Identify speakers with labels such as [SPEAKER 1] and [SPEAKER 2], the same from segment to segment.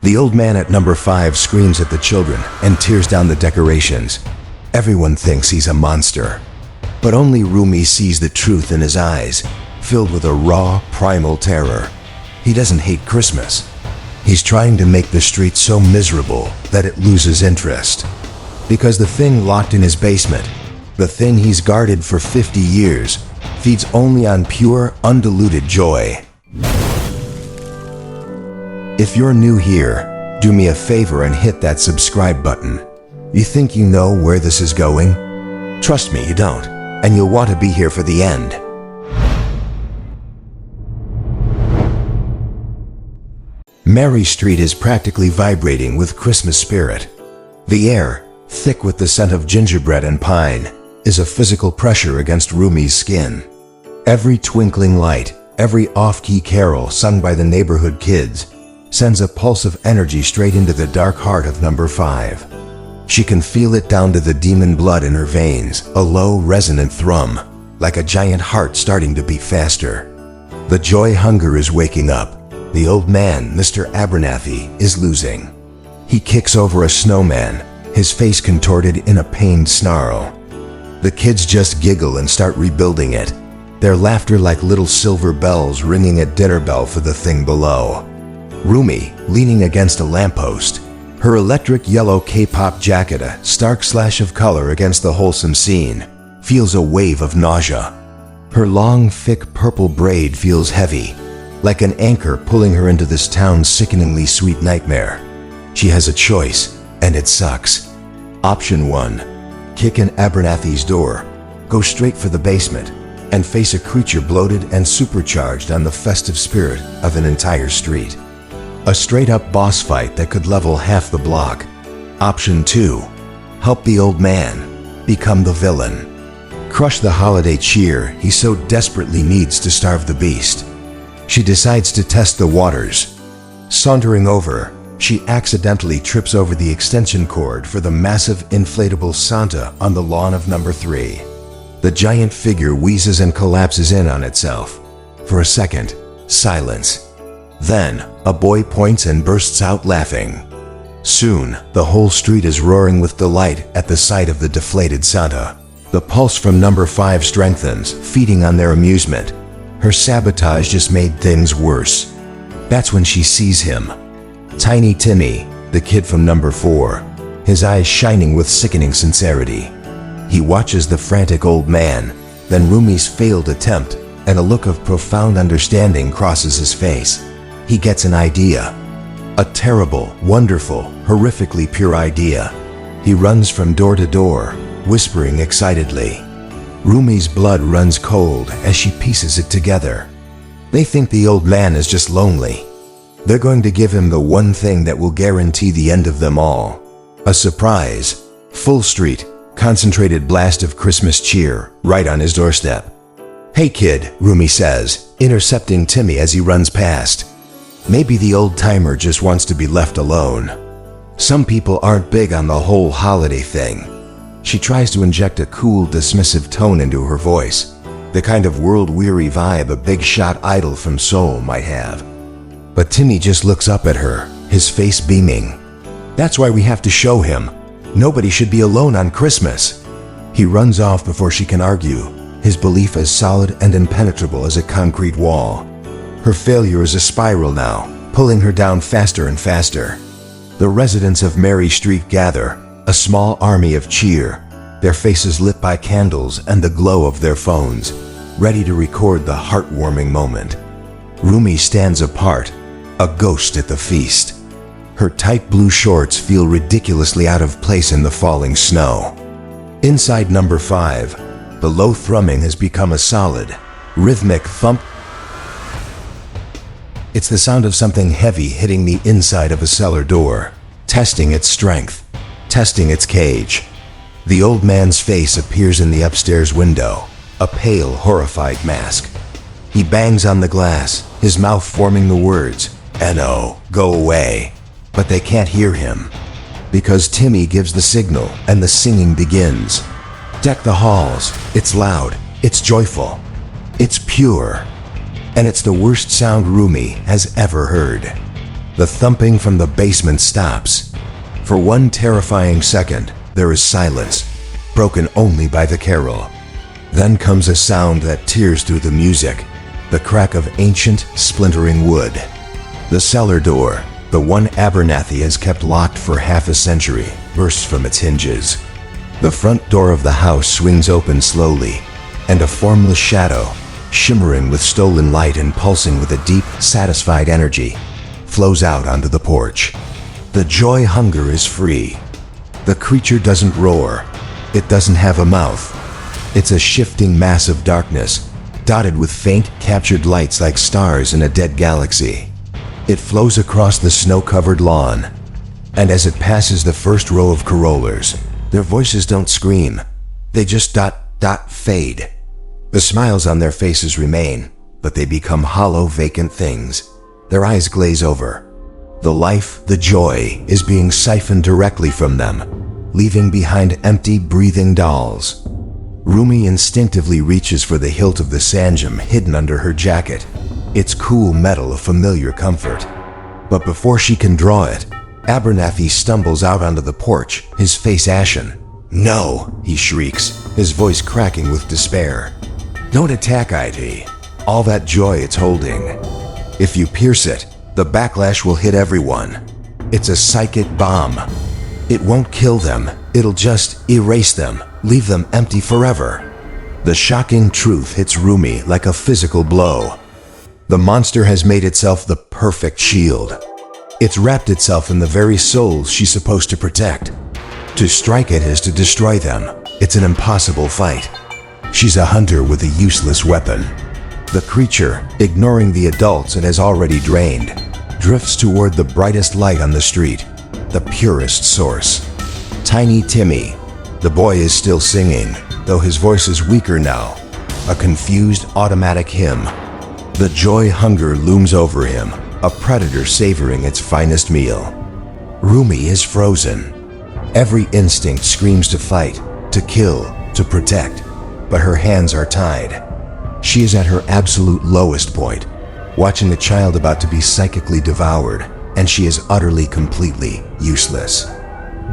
[SPEAKER 1] The old man at number 5 screams at the children and tears down the decorations. Everyone thinks he's a monster. But only Rumi sees the truth in his eyes, filled with a raw, primal terror. He doesn't hate Christmas. He's trying to make the street so miserable that it loses interest. Because the thing locked in his basement, the thing he's guarded for 50 years, feeds only on pure, undiluted joy. If you're new here, do me a favor and hit that subscribe button. You think you know where this is going? Trust me, you don't, and you'll want to be here for the end. Mary Street is practically vibrating with Christmas spirit. The air, thick with the scent of gingerbread and pine, is a physical pressure against Rumi's skin. Every twinkling light, every off-key carol sung by the neighborhood kids, sends a pulse of energy straight into the dark heart of number 5. She can feel it down to the demon blood in her veins, a low, resonant thrum, like a giant heart starting to beat faster. The joy hunger is waking up. The old man, Mr. Abernathy, is losing. He kicks over a snowman, his face contorted in a pained snarl. The kids just giggle and start rebuilding it, their laughter like little silver bells ringing a dinner bell for the thing below. Rumi, leaning against a lamppost, her electric yellow K-pop jacket a stark slash of color against the wholesome scene, feels a wave of nausea. Her long, thick purple braid feels heavy, like an anchor pulling her into this town's sickeningly sweet nightmare. She has a choice, and it sucks. Option 1. Kick in Abernathy's door, go straight for the basement, and face a creature bloated and supercharged on the festive spirit of an entire street. A straight-up boss fight that could level half the block. Option 2. Help the old man, become the villain. Crush the holiday cheer he so desperately needs to starve the beast. She decides to test the waters. Sauntering over, she accidentally trips over the extension cord for the massive inflatable Santa on the lawn of number 3. The giant figure wheezes and collapses in on itself. For a second, silence. Then, a boy points and bursts out laughing. Soon, the whole street is roaring with delight at the sight of the deflated Santa. The pulse from number 5 strengthens, feeding on their amusement. Her sabotage just made things worse. That's when she sees him. Tiny Timmy, the kid from number 4, his eyes shining with sickening sincerity. He watches the frantic old man, then Rumi's failed attempt, and a look of profound understanding crosses his face. He gets an idea. A terrible, wonderful, horrifically pure idea. He runs from door to door, whispering excitedly. Rumi's blood runs cold as she pieces it together. They think the old man is just lonely. They're going to give him the one thing that will guarantee the end of them all. A surprise. Full street, concentrated blast of Christmas cheer, right on his doorstep. "Hey kid," Rumi says, intercepting Timmy as he runs past. Maybe the old-timer just wants to be left alone. Some people aren't big on the whole holiday thing. She tries to inject a cool, dismissive tone into her voice, the kind of world-weary vibe a big-shot idol from Seoul might have. But Timmy just looks up at her, his face beaming. "That's why we have to show him. Nobody should be alone on Christmas." He runs off before she can argue, his belief as solid and impenetrable as a concrete wall. Her failure is a spiral now, pulling her down faster and faster. The residents of Mary Street gather, a small army of cheer, their faces lit by candles and the glow of their phones, ready to record the heartwarming moment. Rumi stands apart, a ghost at the feast. Her tight blue shorts feel ridiculously out of place in the falling snow. Inside number 5, the low thrumming has become a solid, rhythmic thump. It's the sound of something heavy hitting the inside of a cellar door, testing its strength, testing its cage. The old man's face appears in the upstairs window, a pale, horrified mask. He bangs on the glass, his mouth forming the words, "N.O., go away." But they can't hear him, because Timmy gives the signal and the singing begins. Deck the halls. It's loud, it's joyful, it's pure. And it's the worst sound Rumi has ever heard. The thumping from the basement stops. For one terrifying second, there is silence, broken only by the carol. Then comes a sound that tears through the music, the crack of ancient, splintering wood. The cellar door, the one Abernathy has kept locked for half a century, bursts from its hinges. The front door of the house swings open slowly, and a formless shadow, shimmering with stolen light and pulsing with a deep, satisfied energy, flows out onto the porch. The joy hunger is free. The creature doesn't roar. It doesn't have a mouth. It's a shifting mass of darkness, dotted with faint, captured lights like stars in a dead galaxy. It flows across the snow-covered lawn, and as it passes the first row of carollers, their voices don't scream. They just fade. The smiles on their faces remain, but they become hollow, vacant things. Their eyes glaze over. The life, the joy, is being siphoned directly from them, leaving behind empty, breathing dolls. Rumi instinctively reaches for the hilt of the sanjam hidden under her jacket, its cool metal of familiar comfort. But before she can draw it, Abernathy stumbles out onto the porch, his face ashen. "No!" he shrieks, his voice cracking with despair. "Don't attack IT. All that joy it's holding. If you pierce it, the backlash will hit everyone. It's a psychic bomb. It won't kill them, it'll just erase them, leave them empty forever." The shocking truth hits Rumi like a physical blow. The monster has made itself the perfect shield. It's wrapped itself in the very souls she's supposed to protect. To strike it is to destroy them. It's an impossible fight. She's a hunter with a useless weapon. The creature, ignoring the adults it has already drained, drifts toward the brightest light on the street, the purest source. Tiny Timmy. The boy is still singing, though his voice is weaker now, a confused automatic hymn. The joy hunger looms over him, a predator savoring its finest meal. Rumi is frozen. Every instinct screams to fight, to kill, to protect, but her hands are tied. She is at her absolute lowest point, watching a child about to be psychically devoured, and she is utterly, completely useless.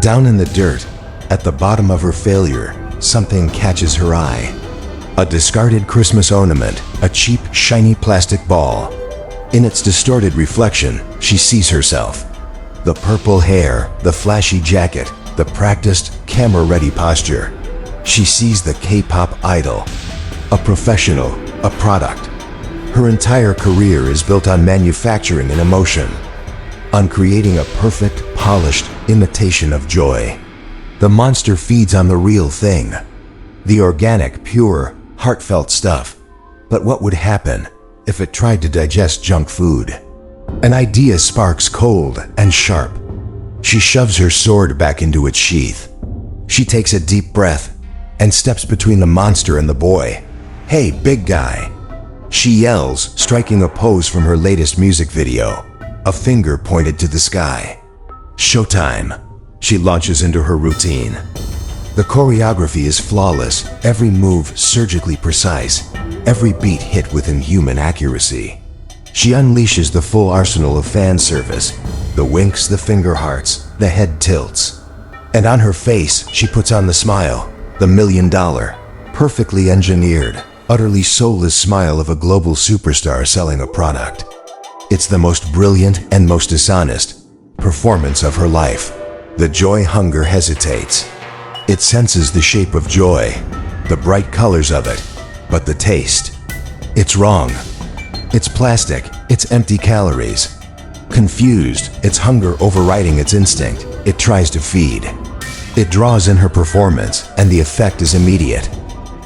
[SPEAKER 1] Down in the dirt, at the bottom of her failure, something catches her eye. A discarded Christmas ornament, a cheap, shiny plastic ball. In its distorted reflection, she sees herself. The purple hair, the flashy jacket, the practiced, camera-ready posture. She sees the K-pop idol. A professional, a product. Her entire career is built on manufacturing an emotion, on creating a perfect, polished imitation of joy. The monster feeds on the real thing, the organic, pure, heartfelt stuff. But what would happen if it tried to digest junk food? An idea sparks cold and sharp. She shoves her sword back into its sheath. She takes a deep breath and steps between the monster and the boy. "Hey, big guy!" She yells, striking a pose from her latest music video, a finger pointed to the sky. Showtime. She launches into her routine. The choreography is flawless, every move surgically precise, every beat hit with inhuman accuracy. She unleashes the full arsenal of fan service, the winks, the finger hearts, the head tilts. And on her face, she puts on the smile, the $1 million, perfectly engineered, utterly soulless smile of a global superstar selling a product. It's the most brilliant and most dishonest performance of her life. The joy hunger hesitates. It senses the shape of joy, the bright colors of it, but the taste. It's wrong. It's plastic, it's empty calories. Confused, its hunger overriding its instinct, it tries to feed. It draws in her performance, and the effect is immediate.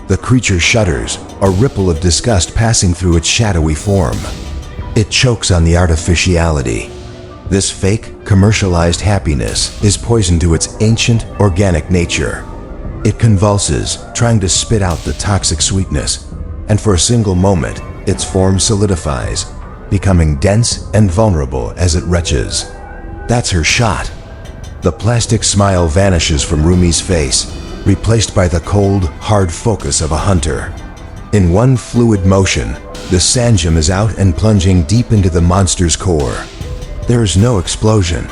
[SPEAKER 1] The creature shudders, a ripple of disgust passing through its shadowy form. It chokes on the artificiality. This fake, commercialized happiness is poison to its ancient, organic nature. It convulses, trying to spit out the toxic sweetness, and for a single moment, its form solidifies, becoming dense and vulnerable as it retches. That's her shot. The plastic smile vanishes from Rumi's face, replaced by the cold, hard focus of a hunter. In one fluid motion, the sanjam is out and plunging deep into the monster's core. There is no explosion,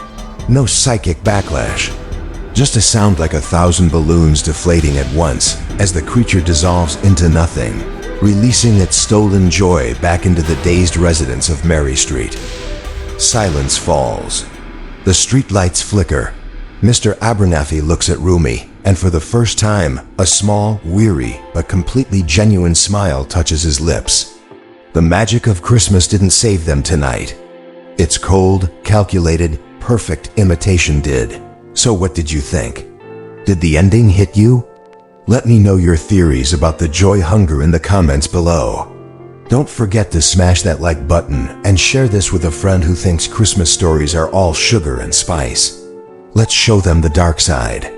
[SPEAKER 1] no psychic backlash. Just a sound like 1,000 balloons deflating at once as the creature dissolves into nothing, releasing its stolen joy back into the dazed residents of Mary Street. Silence falls. The streetlights flicker. Mr. Abernathy looks at Rumi, and for the first time, a small, weary, but completely genuine smile touches his lips. The magic of Christmas didn't save them tonight. Its cold, calculated, perfect imitation did. So what did you think? Did the ending hit you? Let me know your theories about the joy hunger in the comments below. Don't forget to smash that like button and share this with a friend who thinks Christmas stories are all sugar and spice. Let's show them the dark side.